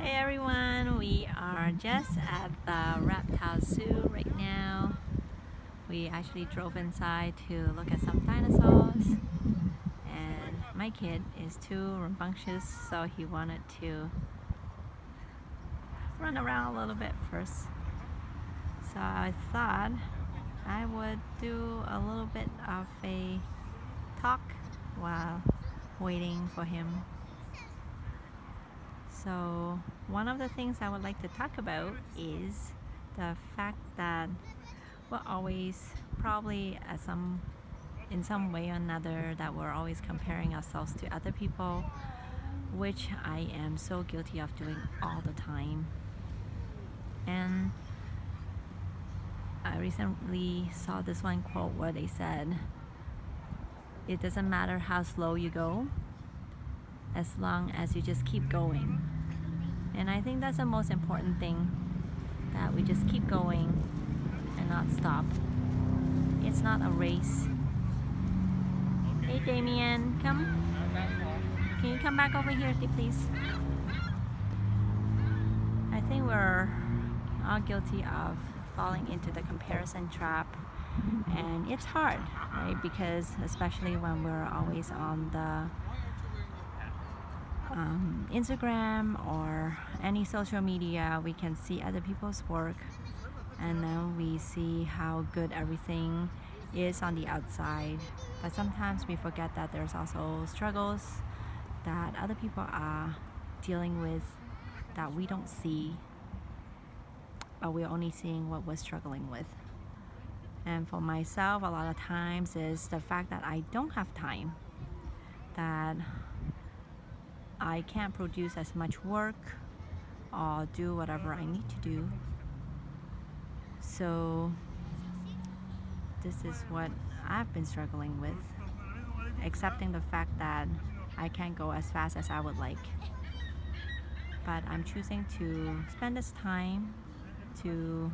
Hey everyone, we are just at the reptile zoo right now. We actually drove inside to look at some dinosaurs, and my kid is too rambunctious, so he wanted to run around a little bit first. So I thought I would do a little bit of a talk while waiting for him. So one of the things I would like to talk about is the fact that we're always probably in some way or another that we're always comparing ourselves to other people, which I am so guilty of doing all the time. And I recently saw this one quote where they said, it doesn't matter how slow you go as long as you just keep going. And I think that's the most important thing, that we just keep going and not stop. It's not a race. Hey Damien, come. Can you come back over here, please? I think we're all guilty of falling into the comparison trap, and it's hard, right? Because especially when we're always on the Instagram or any social media, we can see other people's work, and then we see how good everything is on the outside. But sometimes we forget that there's also struggles that other people are dealing with that we don't see, but we're only seeing what we're struggling with. And for myself, a lot of times is the fact that I don't have time, that I can't produce as much work or do whatever I need to do. So this is what I've been struggling with, accepting the fact that I can't go as fast as I would like. But I'm choosing to spend this time to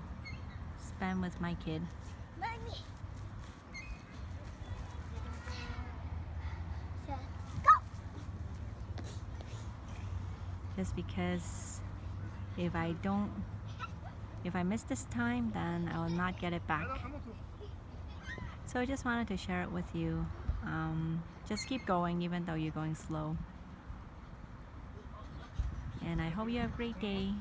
spend with my kid. Just because if I miss this time, then I will not get it back. So I just wanted to share it with you. Just keep going even though you're going slow. And I hope you have a great day.